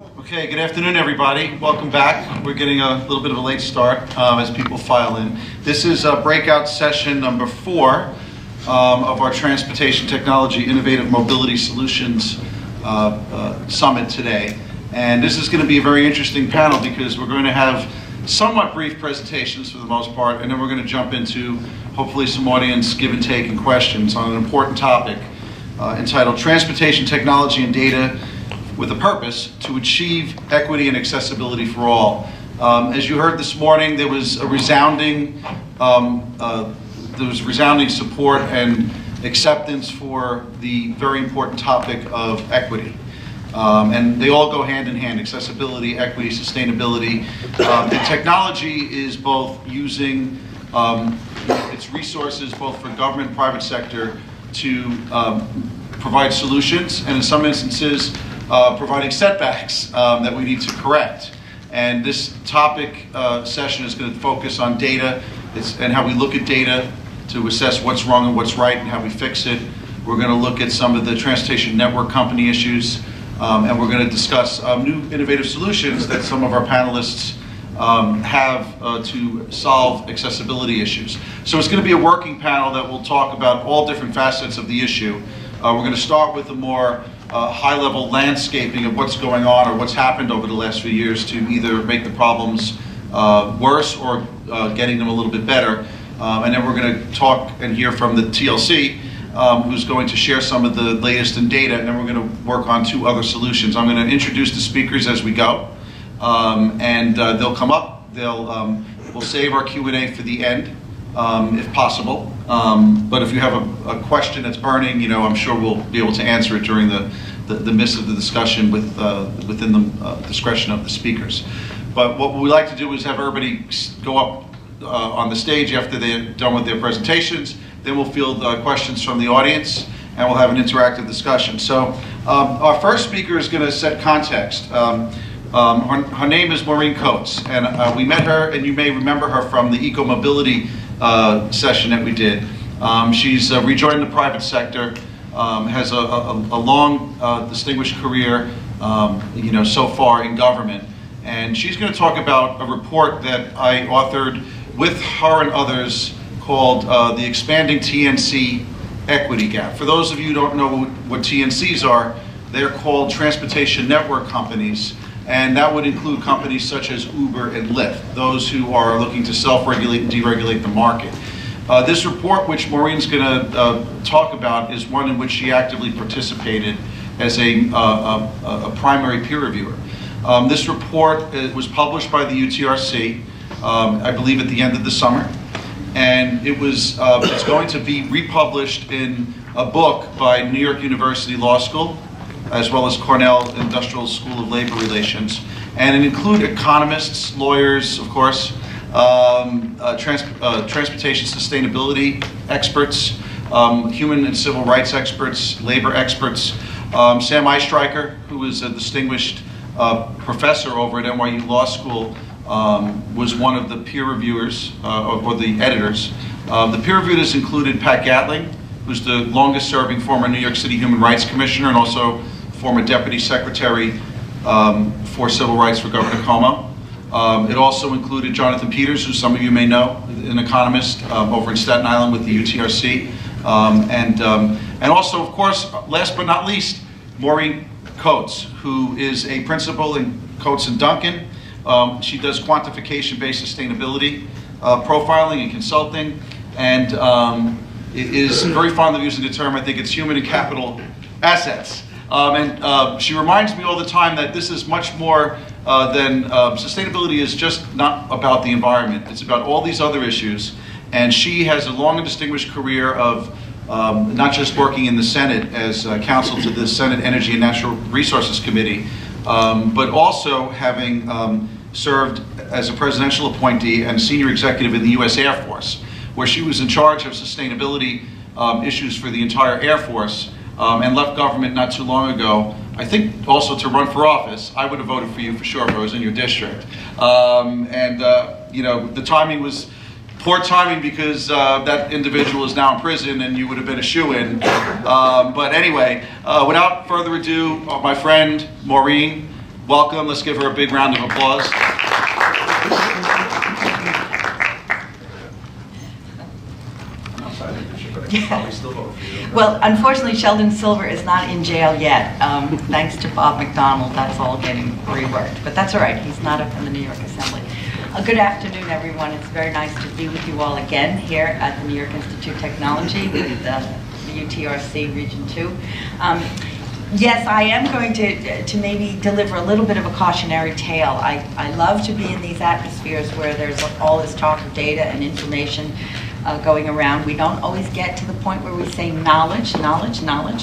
Okay, good afternoon, everybody. Welcome back. We're getting a little bit of a late start as people file in. This is breakout session number 4 of our Transportation Technology Innovative Mobility Solutions Summit today. And this is going to be a very interesting panel because we're going to have somewhat brief presentations for the most part, and then we're going to jump into hopefully some audience give and take and questions on an important topic entitled Transportation Technology and Data with a Purpose to Achieve Equity and Accessibility for All. As you heard this morning, there was a resounding support and acceptance for the very important topic of equity. And they all go hand in hand: accessibility, equity, sustainability. And technology is both using its resources both for government and private sector to provide solutions, and in some instances providing setbacks that we need to correct. And this topic session is going to focus on data and how we look at data to assess what's wrong and what's right and how we fix it. We're going to look at some of the transportation network company issues, and we're going to discuss new innovative solutions that some of our panelists have to solve accessibility issues. So it's going to be a working panel that will talk about all different facets of the issue. We're going to start with a more high-level landscaping of what's going on or what's happened over the last few years to either make the problems worse or getting them a little bit better. And then we're going to talk and hear from the TLC, who's going to share some of the latest in data, and then we're going to work on 2 other solutions. I'm going to introduce the speakers as we go, and they'll come up. We'll save our Q&A for the end, if possible. But if you have a question that's burning, I'm sure we'll be able to answer it during the midst of the discussion within the discretion of the speakers. But what we like to do is have everybody go up on the stage after they're done with their presentations. Then we'll field questions from the audience, and we'll have an interactive discussion. So our first speaker is going to set context. Her name is Maureen Coates, and we met her, and you may remember her from the eco-mobility session that we did. She's rejoined the private sector, has a long, distinguished career, so far in government. And she's going to talk about a report that I authored with her and others called the Expanding TNC Equity Gap. For those of you who don't know what TNCs are, they're called transportation network companies. And that would include companies such as Uber and Lyft, those who are looking to self-regulate and deregulate the market. This report, which Maureen's going to talk about, is one in which she actively participated as a primary peer reviewer. This report was published by the UTRC, I believe at the end of the summer, and it's going to be republished in a book by New York University Law School, as well as Cornell Industrial School of Labor Relations. And it includes economists, lawyers, of course, transportation sustainability experts, human and civil rights experts, labor experts. Sam Eistreicher, who is a distinguished professor over at NYU Law School, was one of the peer reviewers, or the editors. The peer reviewers included Pat Gatling, who's the longest serving former New York City Human Rights Commissioner and also former Deputy Secretary for Civil Rights for Governor Cuomo. It also included Jonathan Peters, who some of you may know, an economist over in Staten Island with the UTRC. And also, of course, last but not least, Maureen Coates, who is a principal in Coates and Duncan. She does quantification-based sustainability profiling and consulting, and is very fond of using the term, I think it's human and capital assets. And she reminds me all the time that this is much more than sustainability is just not about the environment. It's about all these other issues. And she has a long and distinguished career of not just working in the Senate as counsel to the Senate Energy and Natural Resources Committee, but also having served as a presidential appointee and senior executive in the U.S. Air Force, where she was in charge of sustainability issues for the entire Air Force, and left government not too long ago, I think also to run for office. I would have voted for you for sure if I was in your district. The timing was poor timing because that individual is now in prison and you would have been a shoo-in. But anyway, without further ado, my friend Maureen, welcome. Let's give her a big round of applause. Well, unfortunately, Sheldon Silver is not in jail yet. Thanks to Bob McDonald, that's all getting reworked. But that's all right. He's not up in the New York Assembly. Good afternoon, everyone. It's very nice to be with you all again here at the New York Institute of Technology with the UTRC Region 2. Yes, I am going to maybe deliver a little bit of a cautionary tale. I love to be in these atmospheres where there's all this talk of data and information going around. We don't always get to the point where we say knowledge,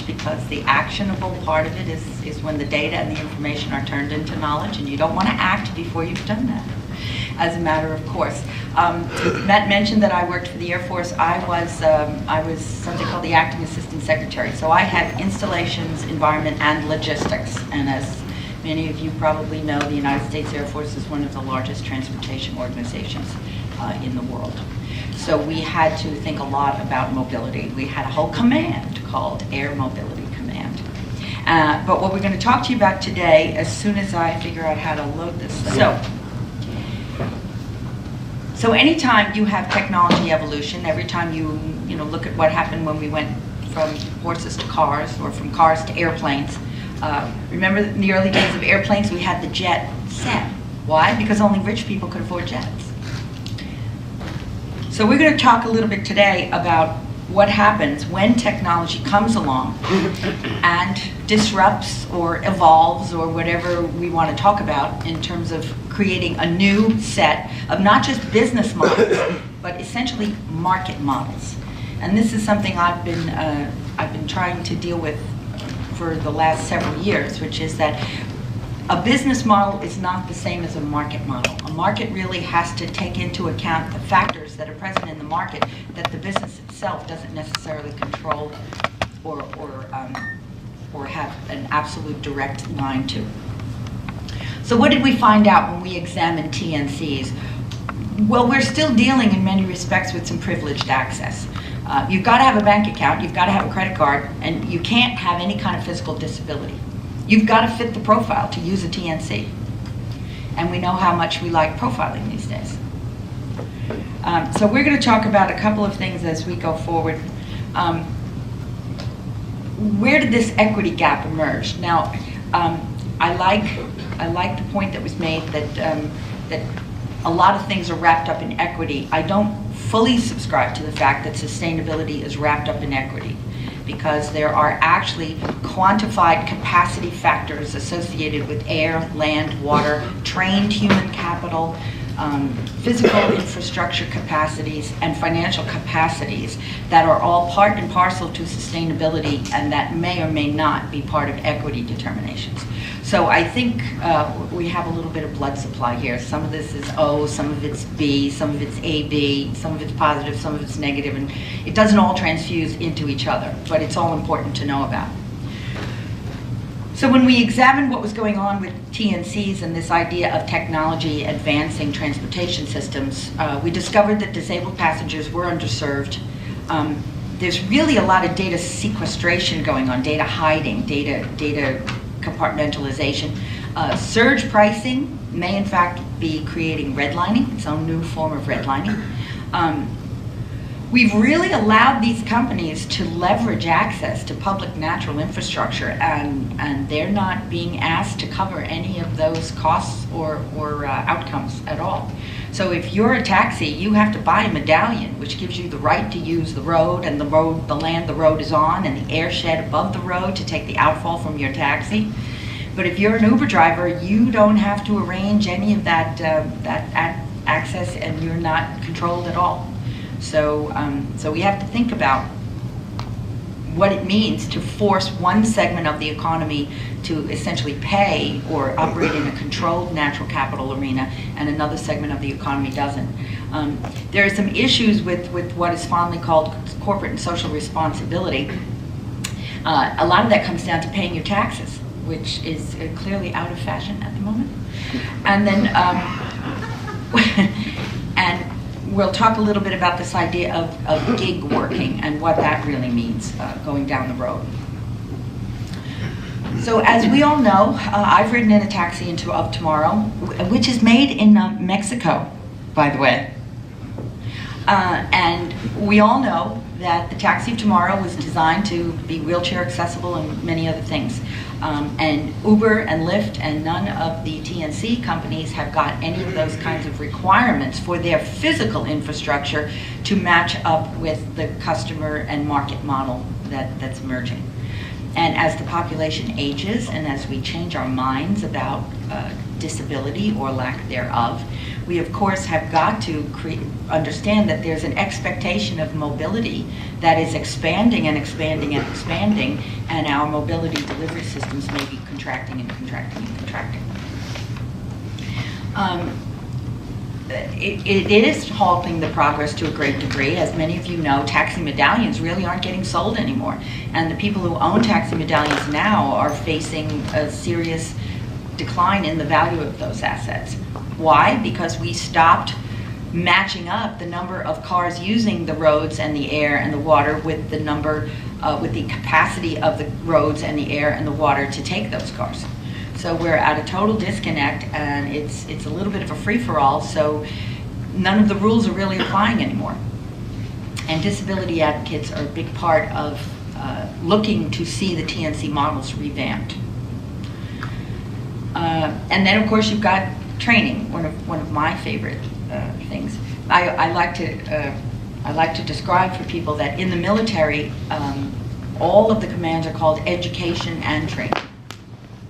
because the actionable part of it is when the data and the information are turned into knowledge, and you don't want to act before you've done that, as a matter of course. Matt mentioned that I worked for the Air Force. I was something called the Acting Assistant Secretary. So I had installations, environment, and logistics. And as many of you probably know, the United States Air Force is one of the largest transportation organizations in the world. So we had to think a lot about mobility. We had a whole command called Air Mobility Command. But what we're going to talk to you about today, as soon as I figure out how to load this thing. So anytime you have technology evolution, every time you look at what happened when we went from horses to cars, or from cars to airplanes. Remember in the early days of airplanes, we had the jet set. Why? Because only rich people could afford jets. So we're going to talk a little bit today about what happens when technology comes along and disrupts or evolves or whatever we want to talk about in terms of creating a new set of not just business models, but essentially market models. And this is something I've been trying to deal with for the last several years, which is that a business model is not the same as a market model. A market really has to take into account the factors that are present in the market that the business itself doesn't necessarily control or have an absolute direct line to. So what did we find out when we examined TNCs? Well, we're still dealing in many respects with some privileged access. You've got to have a bank account, you've got to have a credit card, and you can't have any kind of physical disability. You've got to fit the profile to use a TNC. And we know how much we like profiling these days. So we're going to talk about a couple of things as we go forward. Where did this equity gap emerge? Now, I like the point that was made that a lot of things are wrapped up in equity. I don't fully subscribe to the fact that sustainability is wrapped up in equity, because there are actually quantified capacity factors associated with air, land, water, trained human capital, physical infrastructure capacities, and financial capacities that are all part and parcel to sustainability, and that may or may not be part of equity determinations. So I think we have a little bit of blood supply here. Some of this is O, some of it's B, some of it's AB, some of it's positive, some of it's negative, and it doesn't all transfuse into each other, but it's all important to know about. So when we examined what was going on with TNCs and this idea of technology advancing transportation systems, we discovered that disabled passengers were underserved. There's really a lot of data sequestration going on, data hiding, data compartmentalization. Surge pricing may in fact be creating redlining, its own new form of redlining. We've really allowed these companies to leverage access to public natural infrastructure, and they're not being asked to cover any of those costs or outcomes at all. So if you're a taxi, you have to buy a medallion, which gives you the right to use the road and the land the road is on, and the air shed above the road to take the outfall from your taxi. But if you're an Uber driver, you don't have to arrange any of that access, and you're not controlled at all. So we have to think about what it means to force one segment of the economy to essentially pay or operate in a controlled natural capital arena, and another segment of the economy doesn't. There are some issues with what is fondly called corporate and social responsibility. A lot of that comes down to paying your taxes, which is clearly out of fashion at the moment. And then, and we'll talk a little bit about this idea of gig working and what that really means going down the road. So as we all know, I've ridden in a taxi of tomorrow, which is made in Mexico, by the way. And we all know that the taxi of tomorrow was designed to be wheelchair accessible and many other things. And Uber and Lyft and none of the TNC companies have got any of those kinds of requirements for their physical infrastructure to match up with the customer and market model that's emerging. And as the population ages and as we change our minds about disability or lack thereof, we of course have got to understand that there's an expectation of mobility that is expanding and expanding and expanding, and our mobility delivery systems may be contracting and contracting and contracting. It is halting the progress to a great degree. As many of you know, taxi medallions really aren't getting sold anymore. And the people who own taxi medallions now are facing a serious decline in the value of those assets. Why? Because we stopped matching up the number of cars using the roads and the air and the water with the number, with the capacity of the roads and the air and the water to take those cars. So we're at a total disconnect, and it's a little bit of a free-for-all, so none of the rules are really applying anymore. And disability advocates are a big part of looking to see the TNC models revamped. And then of course you've got training, one of my favorite things. I like to describe for people that in the military, all of the commands are called education and training.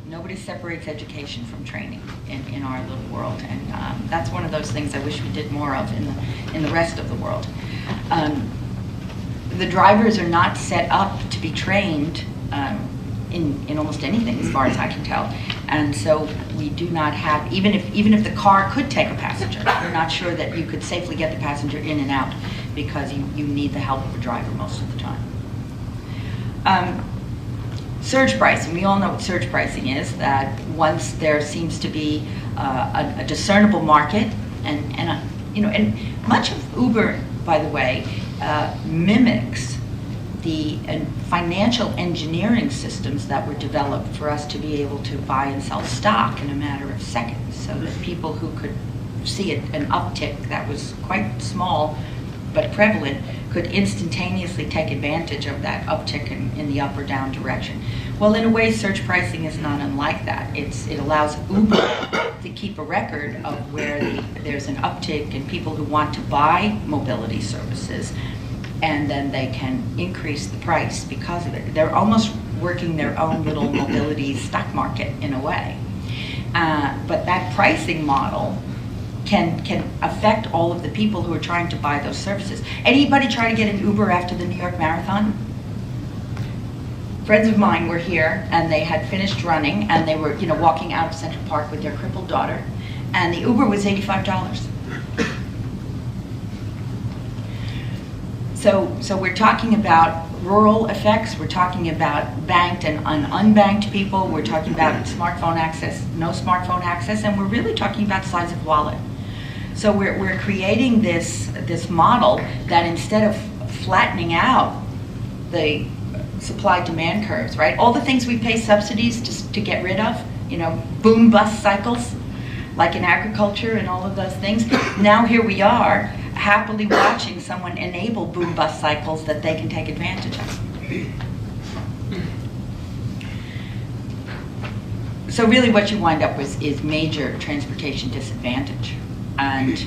Nobody separates education from training in our little world, and that's one of those things I wish we did more of in the rest of the world. The drivers are not set up to be trained in almost anything, as far as I can tell, and so we do not have, even if the car could take a passenger, we're not sure that you could safely get the passenger in and out because you need the help of a driver most of the time. Surge pricing, we all know what surge pricing is, that once there seems to be a discernible market, and much of Uber, by the way, mimics the financial engineering systems that were developed for us to be able to buy and sell stock in a matter of seconds, so that people who could see an uptick that was quite small but prevalent could instantaneously take advantage of that uptick in the up or down direction. Well, in a way, surge pricing is not unlike that. It allows Uber to keep a record of where there's an uptick in people who want to buy mobility services, and then they can increase the price because of it. They're almost working their own little mobility stock market in a way. But that pricing model can affect all of the people who are trying to buy those services. Anybody try to get an Uber after the New York Marathon? Friends of mine were here, and they had finished running, and they were, walking out of Central Park with their crippled daughter, and the Uber was $85. So we're talking about rural effects, we're talking about banked and unbanked people, we're talking about smartphone access, no smartphone access, and we're really talking about size of wallet. So we're creating this model that instead of flattening out the supply-demand curves, right? All the things we pay subsidies to get rid of, boom bust cycles, like in agriculture and all of those things. Now here we are, happily watching someone enable boom bust cycles that they can take advantage of. So really what you wind up with is major transportation disadvantage. And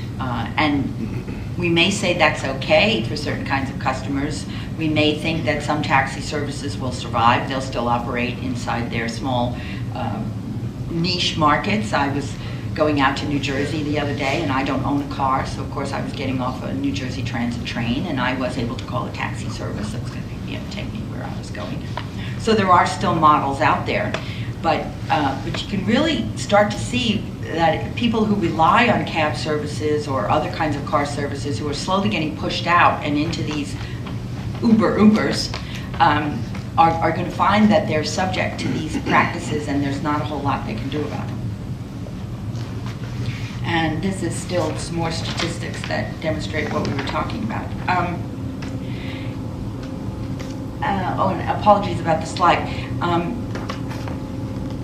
we may say that's okay for certain kinds of customers. We may think that some taxi services will survive. They'll still operate inside their small niche markets. I was going out to New Jersey the other day, and I don't own a car, so of course I was getting off a New Jersey Transit train, and I was able to call a taxi service that was going to pick me up and take me where I was going. So there are still models out there, but you can really start to see that people who rely on cab services or other kinds of car services who are slowly getting pushed out and into these Ubers are going to find that they're subject to these practices, and there's not a whole lot they can do about them. And this is still some more statistics that demonstrate what we were talking about. And apologies about the slide.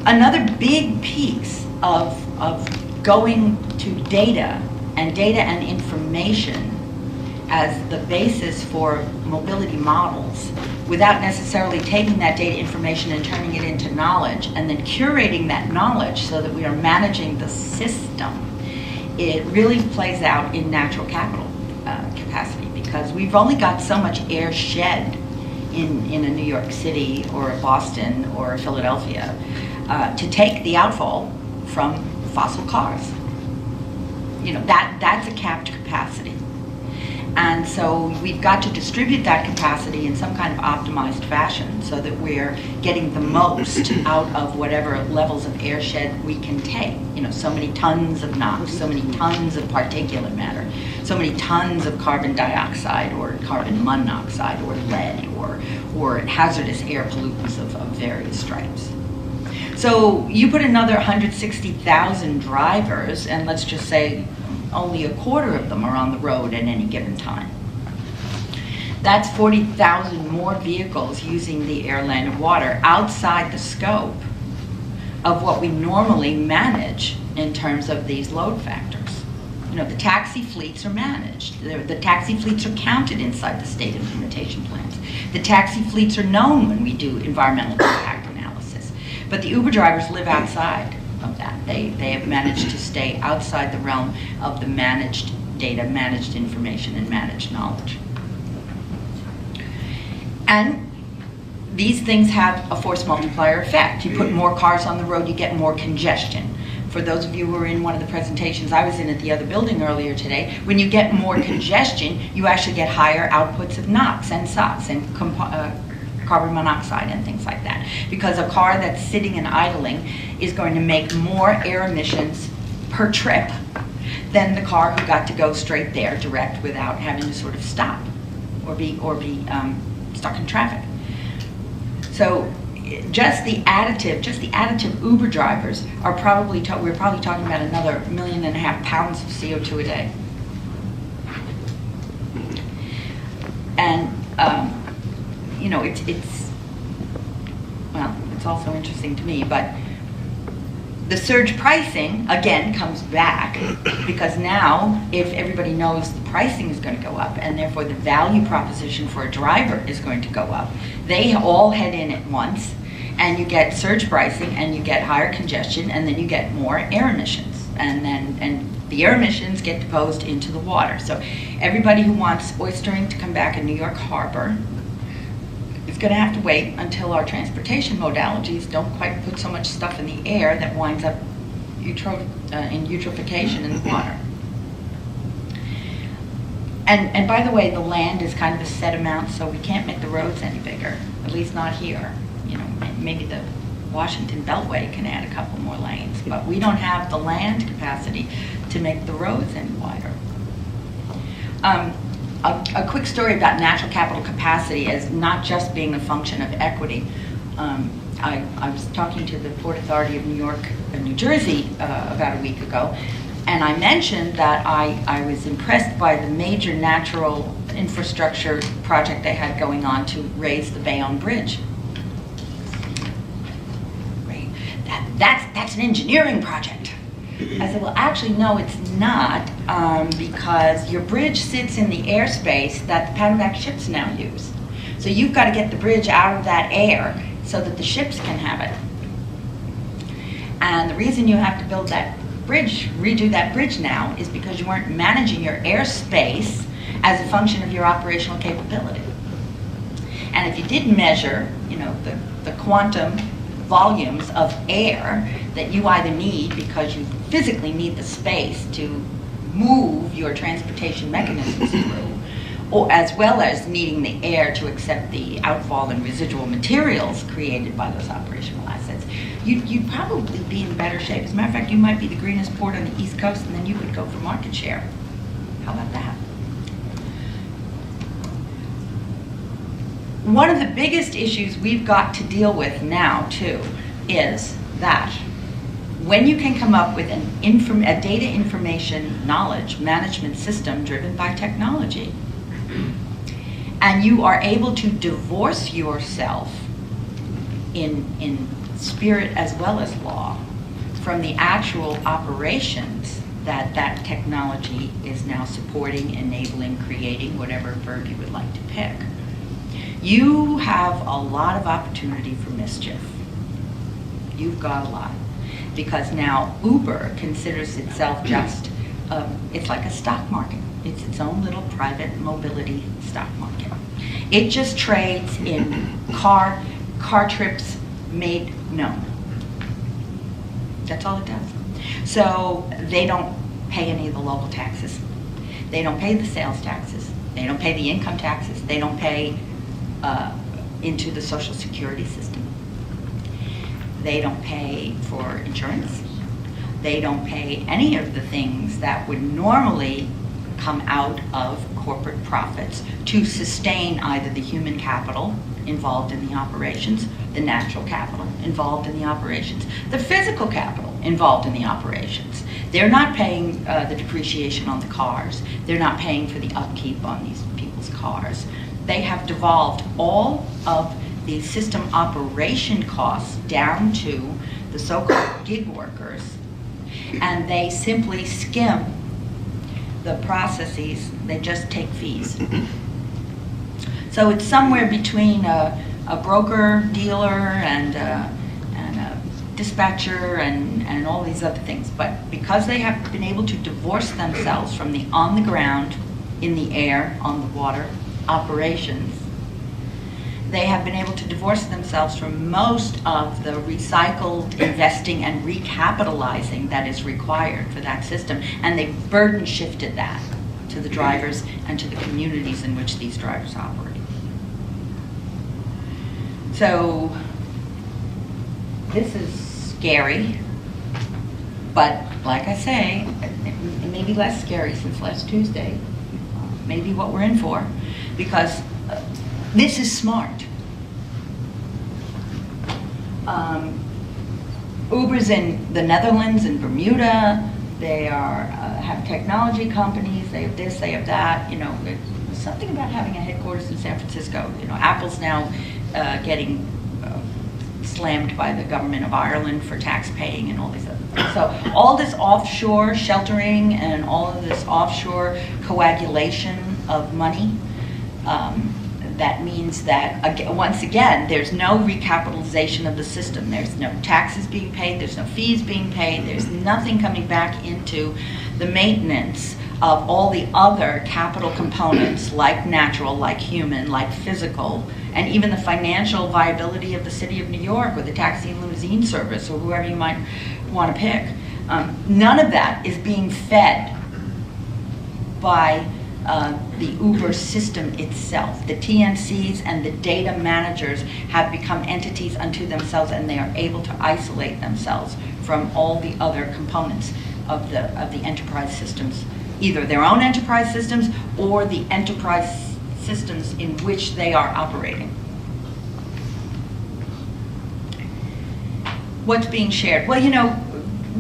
Another big piece of going to data and information as the basis for mobility models without necessarily taking that data information and turning it into knowledge and then curating that knowledge so that we are managing the system, it really plays out in natural capital capacity, because we've only got so much air shed in a New York City or a Boston or a Philadelphia to take the outfall from fossil cars. You know, that's a capped capacity. And so we've got to distribute that capacity in some kind of optimized fashion so that we're getting the most out of whatever levels of air shed we can take. You know, so many tons of NOx, so many tons of particulate matter, so many tons of carbon dioxide or carbon monoxide or lead or hazardous air pollutants of various stripes. So you put another 160,000 drivers, and let's just say only a quarter of them are on the road at any given time. That's 40,000 more vehicles using the air, land, and water outside the scope of what we normally manage in terms of these load factors. You know, the taxi fleets are managed. The taxi fleets are counted inside the state implementation plans. The taxi fleets are known when we do environmental impact analysis. But the Uber drivers live outside of that. They have managed to stay outside the realm of the managed data, managed information, and managed knowledge. And these things have a force multiplier effect. You put more cars on the road, you get more congestion. For those of you who were in one of the presentations I was in at the other building earlier today, when you get more congestion, you actually get higher outputs of NOx and SOx and carbon monoxide and things like that. Because a car that's sitting and idling is going to make more air emissions per trip than the car who got to go straight there direct without having to sort of stop or be stuck in traffic. So just the additive Uber drivers are probably, we're probably talking about another 1.5 million pounds of CO2 a day. And you know, it's also interesting to me, but the surge pricing, again, comes back because now if everybody knows the pricing is going to go up and therefore the value proposition for a driver is going to go up, they all head in at once and you get surge pricing and you get higher congestion and then you get more air emissions and the air emissions get deposed into the water. So everybody who wants oystering to come back in New York Harbor is going to have to wait until our transportation modalities don't quite put so much stuff in the air that winds up in eutrophication in the water. And by the way, the land is kind of a set amount, so we can't make the roads any bigger, at least not here. You know, maybe the Washington Beltway can add a couple more lanes, but we don't have the land capacity to make the roads any wider. A quick story about natural capital capacity as not just being a function of equity. I was talking to the Port Authority of New York and New Jersey about a week ago, and I mentioned that I was impressed by the major natural infrastructure project they had going on to raise the Bayonne Bridge. Right? That's an engineering project. I said, well, actually, no, it's not, because your bridge sits in the airspace that the Panamax ships now use. So you've got to get the bridge out of that air so that the ships can have it. And the reason you have to build that bridge, redo that bridge now, is because you weren't managing your airspace as a function of your operational capability. And if you did measure, you know, the quantum volumes of air that you either need because you physically need the space to move your transportation mechanisms through, or as well as needing the air to accept the outfall and residual materials created by those operational assets, you'd probably be in better shape. As a matter of fact, you might be the greenest port on the East Coast, and then you could go for market share. How about that? One of the biggest issues we've got to deal with now, too, is that when you can come up with a data information knowledge management system driven by technology, and you are able to divorce yourself in spirit as well as law from the actual operations that that technology is now supporting, enabling, creating, whatever verb you would like to pick. You have a lot of opportunity for mischief. You've got a lot. Because now Uber considers itself just, it's like a stock market. It's its own little private mobility stock market. It just trades in car trips made known. That's all it does. So they don't pay any of the local taxes. They don't pay the sales taxes. They don't pay the income taxes. They don't pay into the Social Security system. They don't pay for insurance. They don't pay any of the things that would normally come out of corporate profits to sustain either the human capital involved in the operations, the natural capital involved in the operations, the physical capital involved in the operations. They're not paying the depreciation on the cars. They're not paying for the upkeep on these people's cars. They have devolved all of the system operation costs down to the so-called gig workers, and they simply skim the processes. They just take fees. So it's somewhere between a broker, dealer, and a dispatcher, and all these other things. But because they have been able to divorce themselves from the on the ground, in the air, on the water operations, they have been able to divorce themselves from most of the recycled investing and recapitalizing that is required for that system, and they burden shifted that to the drivers and to the communities in which these drivers operate. So this is scary, but like I say, it may be less scary since last Tuesday, maybe what we're in for, because this is smart. Uber's in the Netherlands and Bermuda. They have technology companies. They have this, they have that. You know, there's something about having a headquarters in San Francisco. You know, Apple's now getting slammed by the government of Ireland for tax paying and all these other things. So all this offshore sheltering and all of this offshore coagulation of money, that means that, once again, there's no recapitalization of the system. There's no taxes being paid, there's no fees being paid, there's nothing coming back into the maintenance of all the other capital components, like natural, like human, like physical, and even the financial viability of the city of New York, or the taxi and limousine service, or whoever you might want to pick. None of that is being fed by the Uber system itself. The TNCs and the data managers have become entities unto themselves, and they are able to isolate themselves from all the other components of the enterprise systems, either their own enterprise systems or the enterprise systems in which they are operating. What's being shared? Well, you know,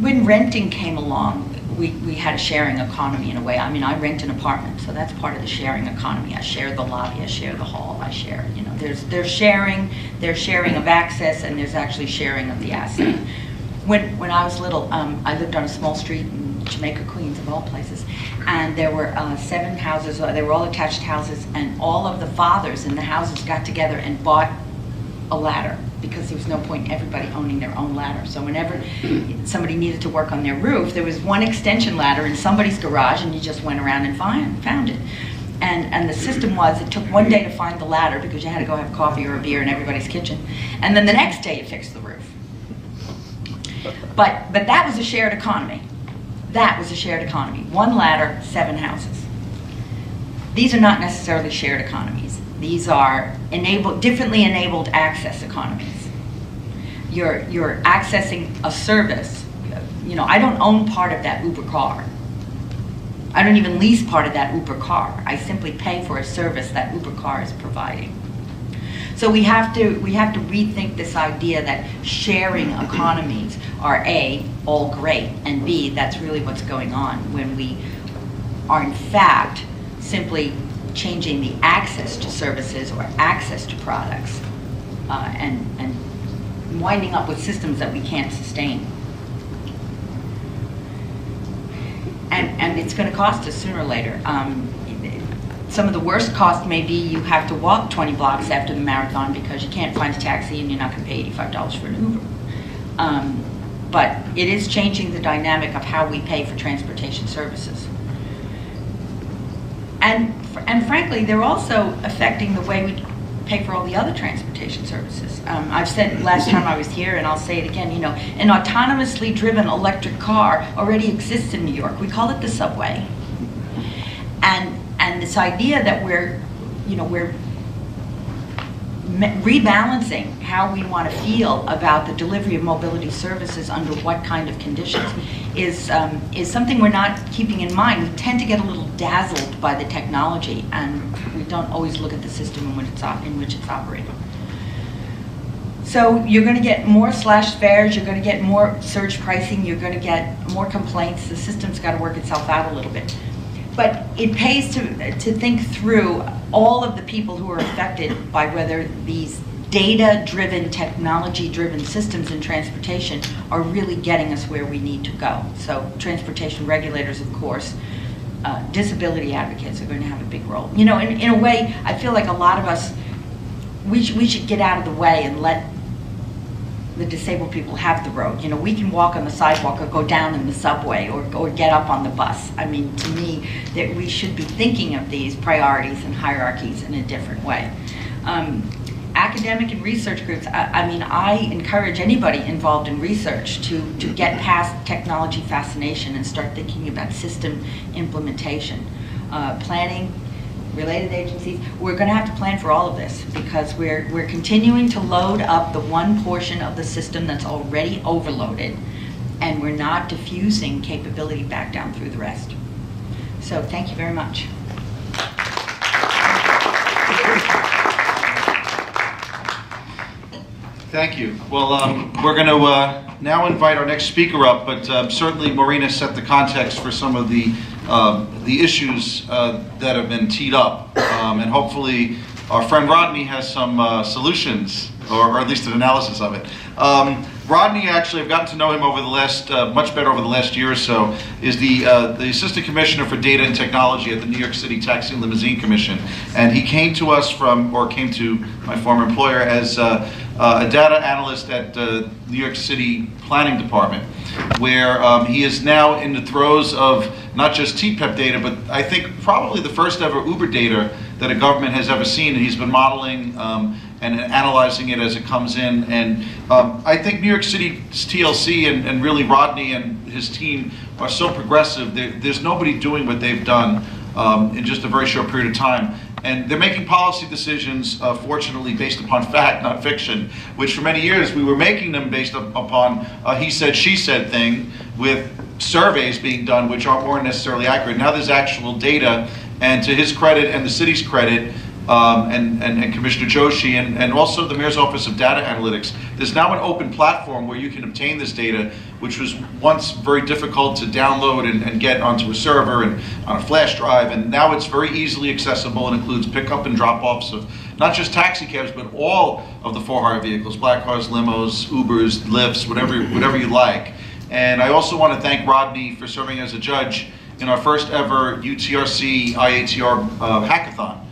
when renting came along, we had a sharing economy in a way. I mean, I rent an apartment, so that's part of the sharing economy. I share the lobby, I share the hall, I share, you know, there's sharing of access, and there's actually sharing of the asset. When I was little, I lived on a small street in Jamaica, Queens, of all places, and there were 7 houses. They were all attached houses, and all of the fathers in the houses got together and bought a ladder, because there was no point in everybody owning their own ladder. So whenever somebody needed to work on their roof, there was one extension ladder in somebody's garage, and you just went around and found it. And the system was, it took one day to find the ladder because you had to go have coffee or a beer in everybody's kitchen, and then the next day you fixed the roof. But that was a shared economy. That was a shared economy. 1 ladder, 7 houses. These are not necessarily shared economies. These are differently enabled access economies. You're accessing a service. You know, I don't own part of that Uber car. I don't even lease part of that Uber car. I simply pay for a service that Uber car is providing. So we have to rethink this idea that sharing economies are A, all great, and B, that's really what's going on when we are in fact simply changing the access to services or access to products, and winding up with systems that we can't sustain. And it's going to cost us sooner or later. Some of the worst cost may be you have to walk 20 blocks after the marathon because you can't find a taxi and you're not going to pay $85 for an Uber. But it is changing the dynamic of how we pay for transportation services. And frankly, they're also affecting the way we pay for all the other transportation services. I've said last time I was here, and I'll say it again, an autonomously driven electric car already exists in New York. We call it the subway. And this idea that we're rebalancing how we want to feel about the delivery of mobility services under what kind of conditions is something we're not keeping in mind. We tend to get a little dazzled by the technology, and we don't always look at the system in which it's operating. So you're going to get more slash fares, you're going to get more surge pricing, you're going to get more complaints. The system's got to work itself out a little bit. But it pays to think through all of the people who are affected by whether these data-driven, technology-driven systems in transportation are really getting us where we need to go. So transportation regulators, of course, disability advocates are going to have a big role. In a way, I feel like a lot of us, we should get out of the way and let the disabled people have the road. We can walk on the sidewalk or go down in the subway or get up on the bus. I mean, to me, that we should be thinking of these priorities and hierarchies in a different way. Academic and research groups, I encourage anybody involved in research to get past technology fascination and start thinking about system implementation. Planning, related agencies, we're going to have to plan for all of this because we're continuing to load up the one portion of the system that's already overloaded, and we're not diffusing capability back down through the rest. So thank you very much. Thank you. Well, we're going to now invite our next speaker up, but certainly Marina set the context for some of the issues that have been teed up, and hopefully our friend Rodney has some solutions, or at least an analysis of it. Rodney, actually, I've gotten to know him over the last, much better over the last year or so, is the Assistant Commissioner for Data and Technology at the New York City Taxi and Limousine Commission. And he came to us came to my former employer as a data analyst at New York City Planning Department, where he is now in the throes of not just TPEP data, but I think probably the first ever Uber data that a government has ever seen. And he's been modeling and analyzing it as it comes in. And I think New York City's TLC and really Rodney and his team are so progressive. There's nobody doing what they've done in just a very short period of time. And they're making policy decisions, fortunately, based upon fact, not fiction, which for many years we were making them based upon a he said, she said thing, with surveys being done which weren't necessarily accurate. Now there's actual data, and to his credit and the city's credit, and Commissioner Joshi and also the Mayor's Office of Data Analytics, there's now an open platform where you can obtain this data, which was once very difficult to download and get onto a server and on a flash drive, and now it's very easily accessible and includes pickup and drop-offs of not just taxi cabs, but all of the for-hire vehicles, black cars, limos, Ubers, Lyfts, whatever you like. And I also want to thank Rodney for serving as a judge in our first ever UTRC IATR hackathon.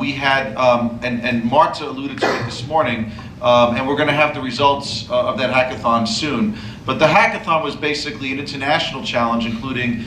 We had, and Marta alluded to it this morning, and we're going to have the results of that hackathon soon. But the hackathon was basically an international challenge, including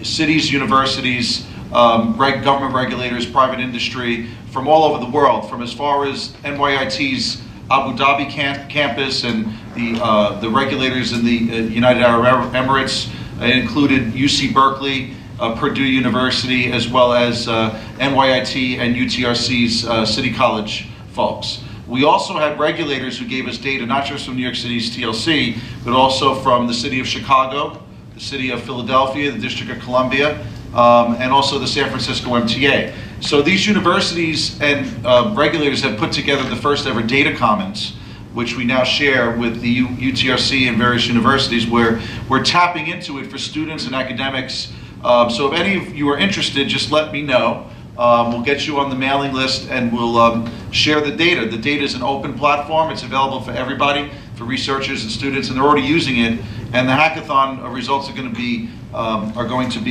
cities, universities, government regulators, private industry, from all over the world, from as far as NYIT's Abu Dhabi campus and the regulators in the United Arab Emirates. It included UC Berkeley, Purdue University, as well as NYIT and UTRC's City College folks. We also had regulators who gave us data, not just from New York City's TLC, but also from the City of Chicago, the City of Philadelphia, the District of Columbia, and also the San Francisco MTA. So these universities and regulators have put together the first ever data commons, which we now share with the UTRC and various universities, where we're tapping into it for students and academics. So if any of you are interested, just let me know. We'll get you on the mailing list, and we'll share the data. The data is an open platform. It's available for everybody, for researchers and students, and they're already using it. And the hackathon results are going to be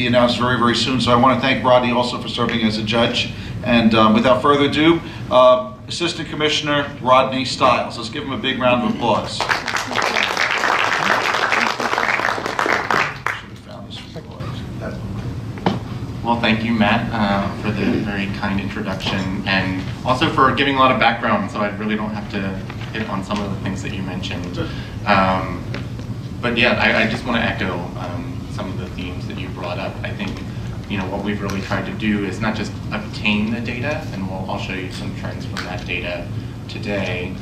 announced very, very soon. So I want to thank Rodney also for serving as a judge. And without further ado, Assistant Commissioner Rodney Stiles. Let's give him a big round of applause. Well, thank you, Matt, for the very kind introduction, and also for giving a lot of background, so I really don't have to hit on some of the things that you mentioned. But yeah, I just want to echo some of the themes that you brought up. I think, you know, what we've really tried to do is not just obtain the data, and I'll show you some trends from that data today,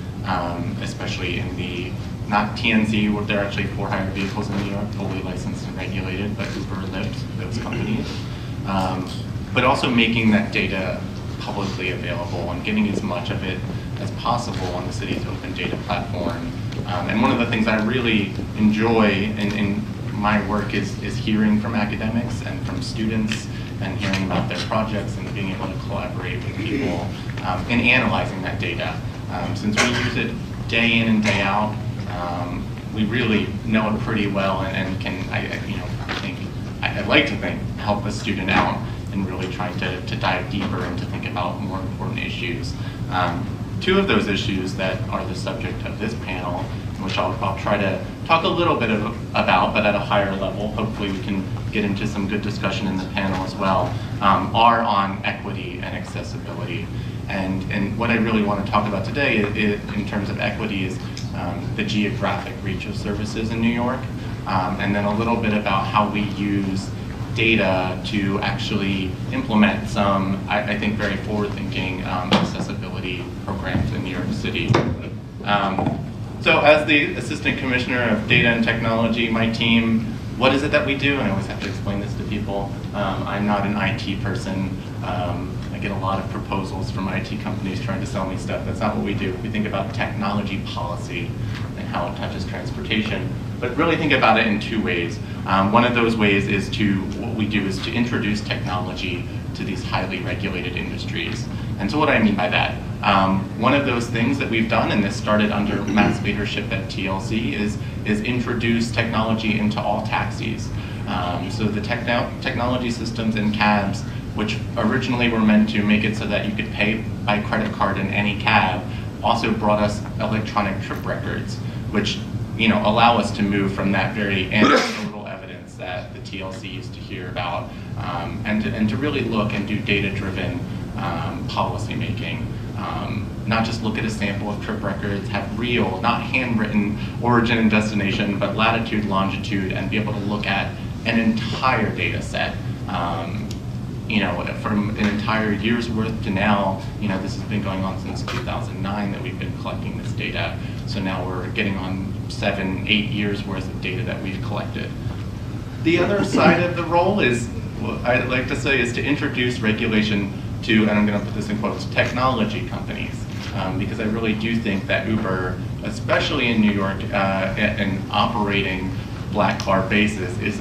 especially in the, not TNC, where there are actually for-hire vehicles in New York, fully licensed and regulated, but Uber, Lyft, those companies. But also making that data publicly available and getting as much of it as possible on the city's open data platform. And one of the things I really enjoy in my work is hearing from academics and from students and hearing about their projects and being able to collaborate with people in analyzing that data. Since we use it day in and day out, we really know it pretty well and can, I'd like to think, help a student out in really trying to dive deeper and to think about more important issues. Two of those issues that are the subject of this panel, which I'll try to talk a little bit about, but at a higher level, hopefully we can get into some good discussion in the panel as well, are on equity and accessibility. And what I really want to talk about today in terms of equity is the geographic reach of services in New York, and then a little bit about how we use data to actually implement some, I think, very forward-thinking accessibility programs in New York City. So as the Assistant Commissioner of Data and Technology, my team, what is it that we do? And I always have to explain this to people. I'm not an IT person. I get a lot of proposals from IT companies trying to sell me stuff. That's not what we do. We think about technology policy and how it touches transportation, but really think about it in two ways. One of those ways is what we do is to introduce technology to these highly regulated industries. And so what do I mean by that? One of those things that we've done, and this started under Matt's leadership at TLC, is introduce technology into all taxis. So the technology systems in cabs, which originally were meant to make it so that you could pay by credit card in any cab, also brought us electronic trip records, which allow us to move from that very anecdotal evidence that the TLC used to hear about, and to really look and do data-driven policy making. Not just look at a sample of trip records, have real, not handwritten origin and destination, but latitude, longitude, and be able to look at an entire data set. From an entire year's worth to now, this has been going on since 2009 that we've been collecting this data. So now we're getting on 7-8 years worth of data that we've collected. The other side of the role is, what I'd like to say, is to introduce regulation to, and I'm going to put this in quotes, technology companies. Because I really do think that Uber, especially in New York, an operating black car basis, is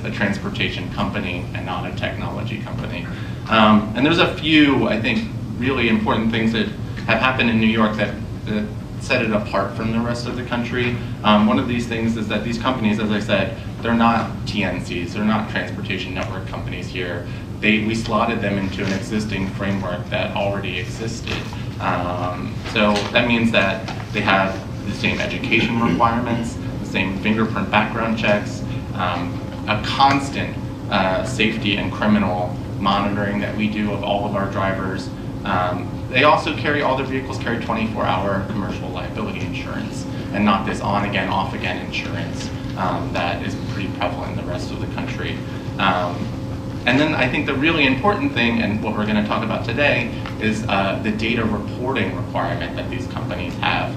a transportation company and not a technology company. And there's a few, I think, really important things that have happened in New York that set it apart from the rest of the country. One of these things is that these companies, as I said, they're not TNCs, they're not transportation network companies here. We slotted them into an existing framework that already existed. So that means that they have the same education requirements, the same fingerprint background checks, a constant safety and criminal monitoring that we do of all of our drivers. They also carry, all their vehicles carry 24-hour commercial liability insurance, and not this on-again, off-again insurance that is pretty prevalent in the rest of the country. And then I think the really important thing, and what we're going to talk about today, is the data reporting requirement that these companies have.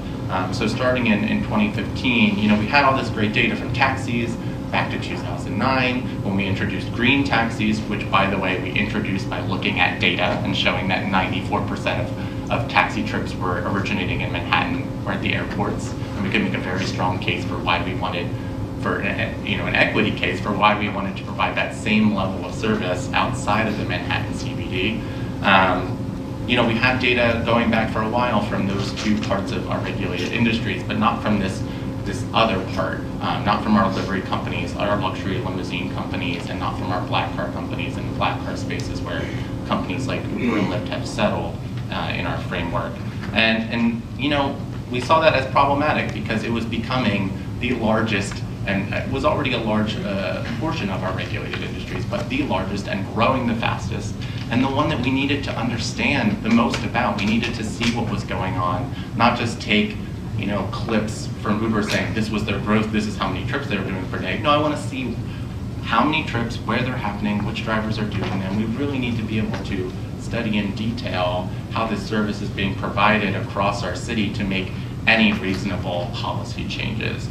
So starting in 2015, we had all this great data from taxis back to 2009 when we introduced green taxis, which, by the way, we introduced by looking at data and showing that 94% of taxi trips were originating in Manhattan or at the airports. And we could make a very strong case for why we wanted, an equity case for why we wanted to provide that same level of service outside of the Manhattan CBD. We have data going back for a while from those two parts of our regulated industries, but not from this other part, not from our livery companies, our luxury limousine companies, and not from our black car companies and black car spaces where companies like Uber and Lyft have settled in our framework. And we saw that as problematic because it was becoming the largest, and it was already a large portion of our regulated industries, but the largest and growing the fastest, and the one that we needed to understand the most about. We needed to see what was going on, not just take clips from Uber saying this was their growth, this is how many trips they were doing per day. No, I want to see how many trips, where they're happening, which drivers are doing them. We really need to be able to study in detail how this service is being provided across our city to make any reasonable policy changes.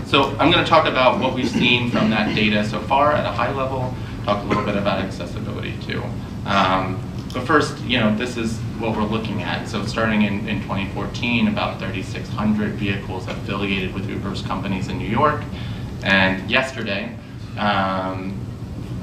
So I'm going to talk about what we've seen from that data so far at a high level, talk a little bit about accessibility too. But first, this is what we're looking at. So starting in 2014, about 3,600 vehicles affiliated with Uber's companies in New York. And yesterday,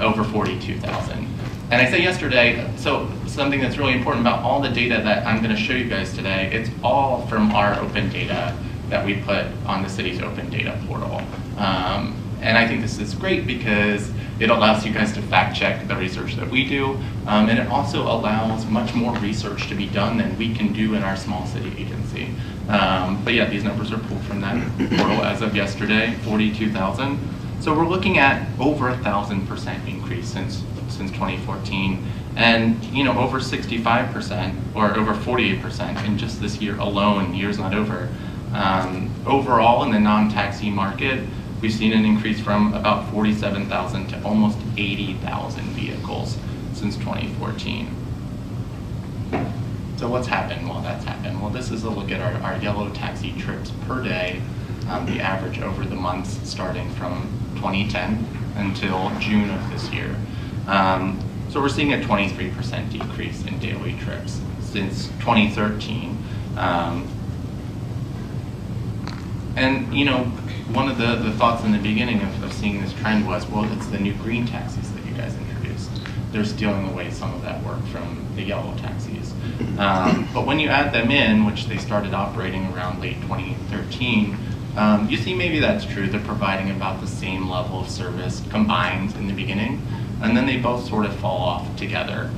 over 42,000. And I say yesterday, so something that's really important about all the data that I'm going to show you guys today, it's all from our open data that we put on the city's open data portal. And I think this is great because it allows you guys to fact check the research that we do, and it also allows much more research to be done than we can do in our small city agency. But yeah, these numbers are pulled from that portal as of yesterday, 42,000. So we're looking at over 1,000% increase since 2014, and over 65% or over 48% in just this year alone. Year's not over. Overall, in the non-taxi market, we've seen an increase from about 47,000 to almost 80,000 vehicles since 2014. So what's happened? Well, that's happened. Well, this is a look at our yellow taxi trips per day, the average over the months starting from 2010 until June of this year. So we're seeing a 23% decrease in daily trips since 2013. And one of the thoughts in the beginning of seeing this trend was, well, it's the new green taxis that you guys introduced. They're stealing away some of that work from the yellow taxis. But when you add them in, which they started operating around late 2013, you see maybe that's true. They're providing about the same level of service combined in the beginning, and then they both sort of fall off together.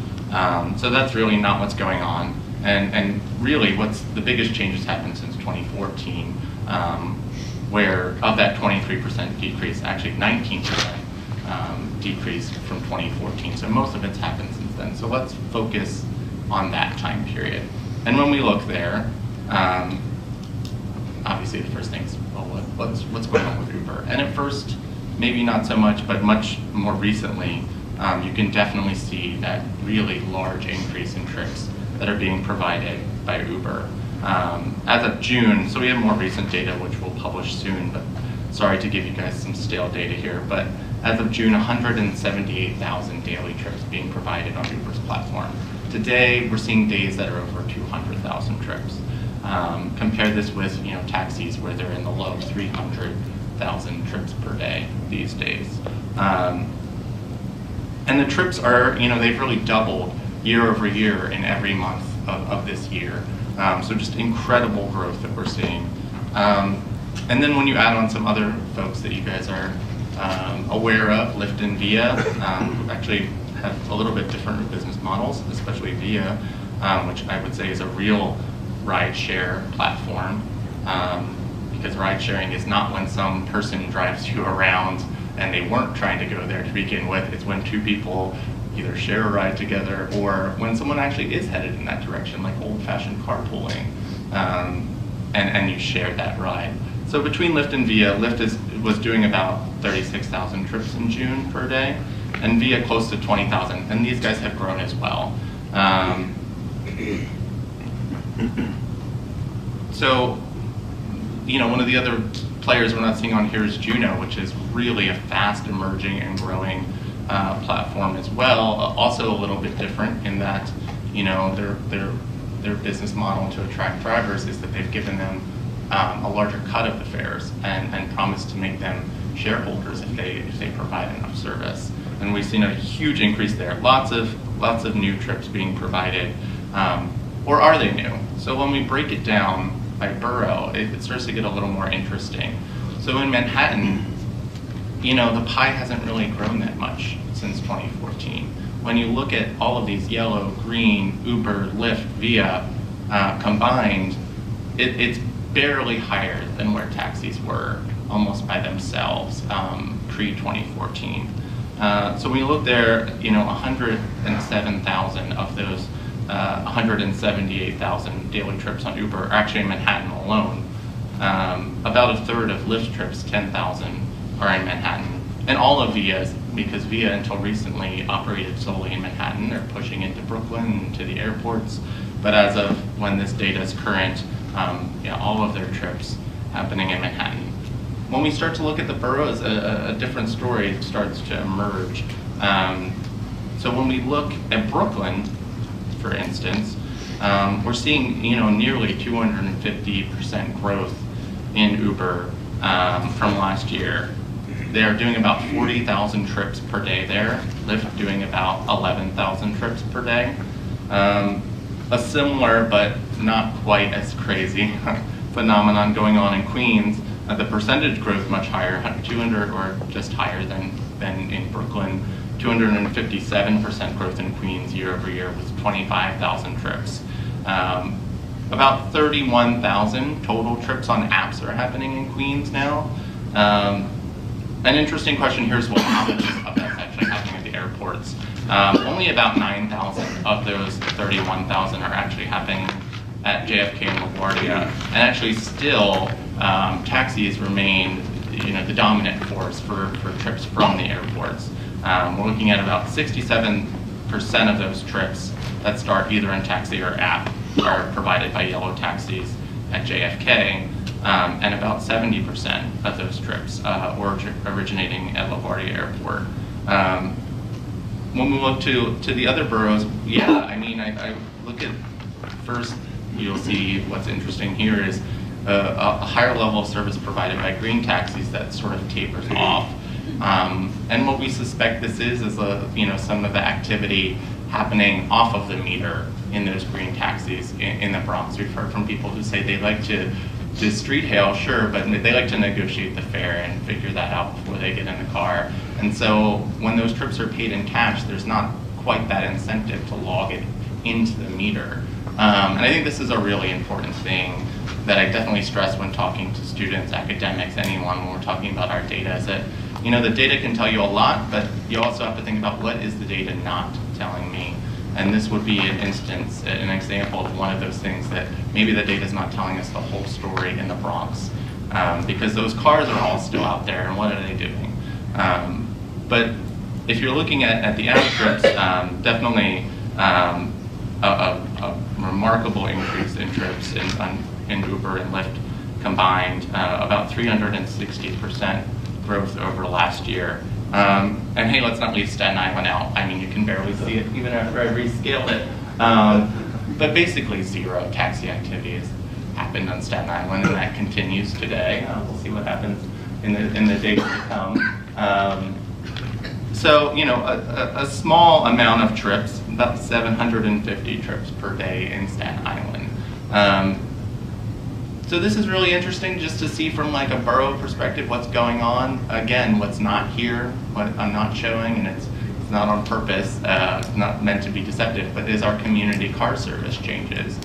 So that's really not what's going on. And really what's the biggest changes happened since 2014, where of that 23% decrease, actually 19% decrease from 2014. So most of it's happened since then. So let's focus on that time period. And when we look there, obviously the first thing is, well, what's going on with Uber? And at first, maybe not so much, but much more recently, you can definitely see that really large increase in trips that are being provided by Uber. As of June, so we have more recent data which we'll publish soon, but sorry to give you guys some stale data here, but as of June, 178,000 daily trips being provided on Uber's platform. Today, we're seeing days that are over 200,000 trips. Compare this with taxis where they're in the low 300,000 trips per day these days. And the trips are, they've really doubled year over year in every month of this year. So just incredible growth that we're seeing. And then when you add on some other folks that you guys are aware of, Lyft and Via, who actually have a little bit different business models, especially Via, which I would say is a real ride-share platform, because ride-sharing is not when some person drives you around and they weren't trying to go there to begin with. It's when two people either share a ride together or when someone actually is headed in that direction, like old-fashioned carpooling, and you share that ride. So between Lyft and Via, Lyft was doing about 36,000 trips in June per day, and Via close to 20,000, and these guys have grown as well. So, one of the other players we're not seeing on here is Juno, which is really a fast emerging and growing platform as well. Also a little bit different in that, their business model to attract drivers is that they've given them a larger cut of the fares and promised to make them shareholders if they provide enough service. And we've seen a huge increase there. Lots of lots of new trips being provided, or are they new? So when we break it down by borough, it starts to get a little more interesting. So in Manhattan, you know, the pie hasn't really grown that much since 2014. When you look at all of these yellow, green, Uber, Lyft, Via combined, it's barely higher than where taxis were almost by themselves pre-2014. So when you look there, you know, 107,000 of those 178,000 daily trips on Uber are actually in Manhattan alone. About a third of Lyft trips, 10,000, are in Manhattan. And all of Via's, because Via until recently operated solely in Manhattan, they're pushing into Brooklyn, to the airports. But as of when this data is current, all of their trips happening in Manhattan. When we start to look at the boroughs, a different story starts to emerge. So when we look at Brooklyn, for instance, we're seeing nearly 250% growth in Uber from last year. They're doing about 40,000 trips per day there. Lyft doing about 11,000 trips per day. A similar but not quite as crazy phenomenon going on in Queens. The percentage growth much higher, 200 or just higher than in Brooklyn. 257% growth in Queens year over year with 25,000 trips. About 31,000 total trips on apps are happening in Queens now. An interesting question here is what happens of that's actually happening at the airports. Only about 9,000 of those 31,000 are actually happening at JFK and LaGuardia, and actually still taxis remain the dominant force for trips from the airports. We're looking at about 67% of those trips that start either in taxi or app are provided by yellow taxis at JFK, and about 70% of those trips were originating at LaGuardia Airport. When we look to the other boroughs, I look at first, you'll see what's interesting here is a higher level of service provided by green taxis that sort of tapers off. And what we suspect this is some of the activity happening off of the meter in those green taxis in the Bronx. We've heard from people who say they like to street hail, sure, but they like to negotiate the fare and figure that out before they get in the car. And so when those trips are paid in cash, there's not quite that incentive to log it into the meter. And I think this is a really important thing that I definitely stress when talking to students, academics, anyone, when we're talking about our data, is that the data can tell you a lot, but you also have to think about what is the data not telling me. And this would be an example of one of those things that maybe the data is not telling us the whole story in the Bronx, because those cars are all still out there, and what are they doing? But if you're looking at the app trips, definitely a remarkable increase in trips in Uber and Lyft combined, about 360% growth over last year. And hey, let's not leave Staten Island out. I mean, you can barely see it even after I rescaled it. But basically zero taxi activity has happened on Staten Island, and that continues today. We'll see what happens in the days to come. So, a small amount of trips, about 750 trips per day in Staten Island. So this is really interesting just to see from like a borough perspective what's going on. Again, what's not here, what I'm not showing, and it's not on purpose, it's not meant to be deceptive, but is our community car service changes.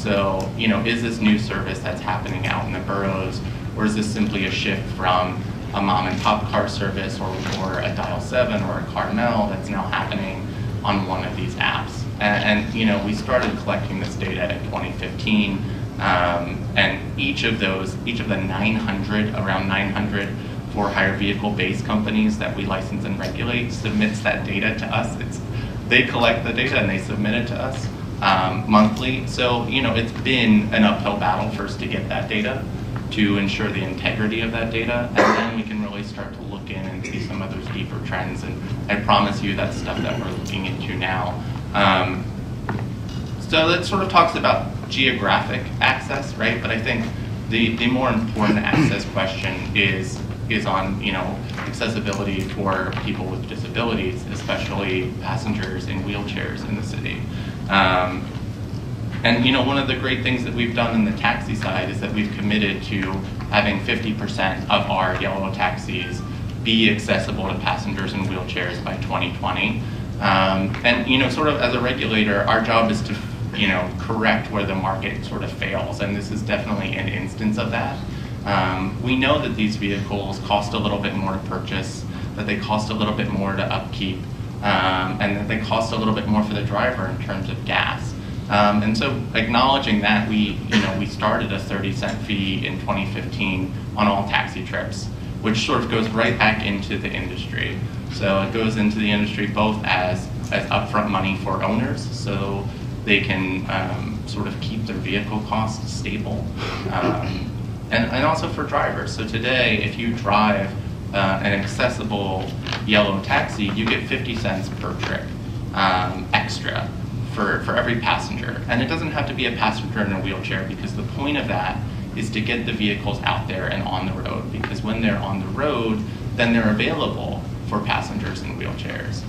So, is this new service that's happening out in the boroughs, or is this simply a shift from a mom and pop car service or a Dial 7 or a Carmel that's now happening on one of these apps? And we started collecting this data in 2015. And each of the around 900 for-hire vehicle-based companies that we license and regulate submits that data to us. They collect the data and they submit it to us monthly. So, it's been an uphill battle first to get that data, to ensure the integrity of that data, and then we can really start to look in and see some of those deeper trends. And I promise you that's stuff that we're looking into now. So that sort of talks about geographic access, right? But I think the more important access question is is on, accessibility for people with disabilities, especially passengers in wheelchairs in the city. And one of the great things that we've done in the taxi side is that we've committed to having 50% of our yellow taxis be accessible to passengers in wheelchairs by 2020. And sort of as a regulator, our job is to correct where the market sort of fails, and this is definitely an instance of that. We know that these vehicles cost a little bit more to purchase, that they cost a little bit more to upkeep, and that they cost a little bit more for the driver in terms of gas. And so acknowledging that, we started a 30-cent fee in 2015 on all taxi trips, which sort of goes right back into the industry. So it goes into the industry both as upfront money for owners, so they can sort of keep their vehicle costs stable, and also for drivers. So today, if you drive an accessible yellow taxi, you get 50 cents per trip extra for every passenger. And it doesn't have to be a passenger in a wheelchair, because the point of that is to get the vehicles out there and on the road, because when they're on the road, then they're available for passengers in wheelchairs.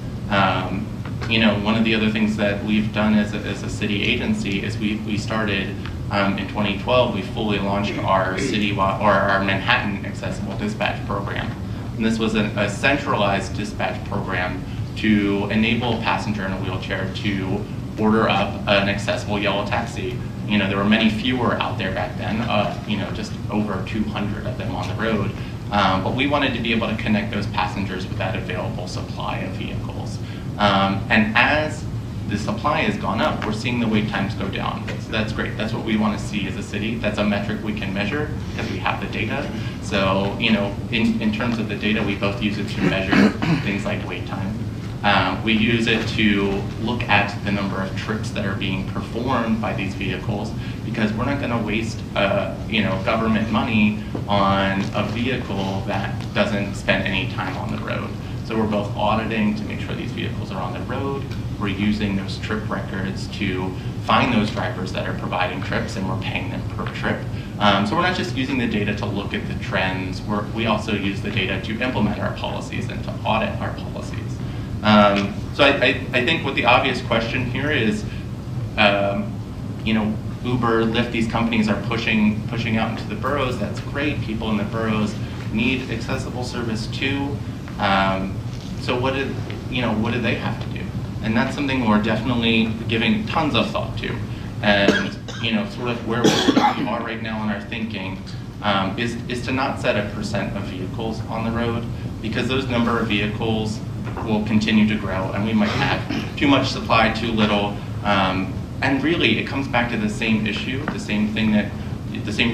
One of the other things that we've done as a city agency is we started in 2012, we fully launched our our Manhattan Accessible Dispatch Program. And this was a centralized dispatch program to enable a passenger in a wheelchair to order up an accessible yellow taxi. There were many fewer out there back then, just over 200 of them on the road. But we wanted to be able to connect those passengers with that available supply of vehicles. And as the supply has gone up, we're seeing the wait times go down. So that's great. That's what we want to see as a city. That's a metric we can measure because we have the data. So, in terms of the data, we both use it to measure things like wait time. We use it to look at the number of trips that are being performed by these vehicles, because we're not going to waste, government money on a vehicle that doesn't spend any time on the road. So we're both auditing to make sure these vehicles are on the road. We're using those trip records to find those drivers that are providing trips, and we're paying them per trip. So we're not just using the data to look at the trends. We also use the data to implement our policies and to audit our policies. So I think what the obvious question here is, Uber, Lyft, these companies are pushing out into the boroughs. That's great. People in the boroughs need accessible service too. So what do they have to do? And that's something we're definitely giving tons of thought to. And sort of where we are right now in our thinking is to not set a percent of vehicles on the road, because those number of vehicles will continue to grow, and we might have too much supply, too little. And really, it comes back to the same issue, the same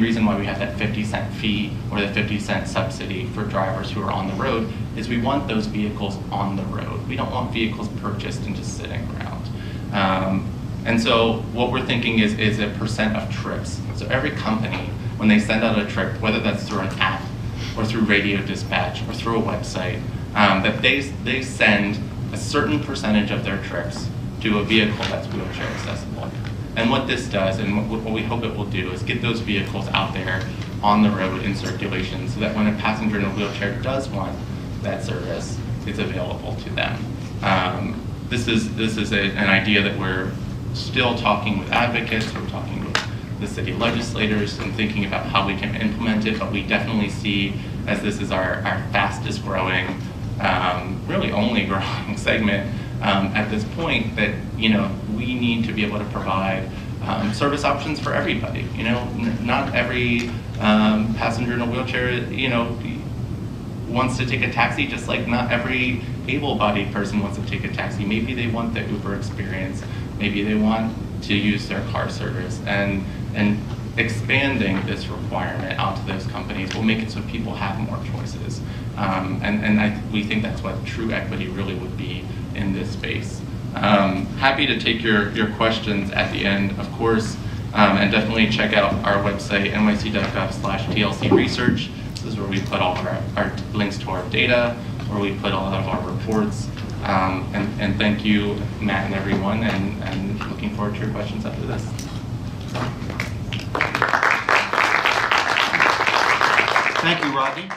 reason why we have that 50-cent fee or the 50-cent subsidy for drivers who are on the road, is we want those vehicles on the road. We don't want vehicles purchased and just sitting around. And so what we're thinking is a percent of trips. So every company, when they send out a trip, whether that's through an app or through radio dispatch or through a website, that they send a certain percentage of their trips to a vehicle that's wheelchair accessible. And what this does, and what we hope it will do, is get those vehicles out there on the road in circulation, so that when a passenger in a wheelchair does want that service, it's available to them. This is an idea that we're still talking with advocates, we're talking with the city legislators and thinking about how we can implement it, but we definitely see, as this is our fastest growing, really only growing segment at this point, that we need to be able to provide service options for everybody. Not every passenger in a wheelchair wants to take a taxi, just like not every able-bodied person wants to take a taxi. Maybe they want the Uber experience. Maybe they want to use their car service. And expanding this requirement out to those companies will make it so people have more choices. We think that's what true equity really would be in this space. Happy to take your questions at the end, of course, and definitely check out our website, nyc.gov/TLC research. This is where we put all of our links to our data, where we put a lot of our reports. And thank you, Matt and everyone, and looking forward to your questions after this. Thank you, Rodney.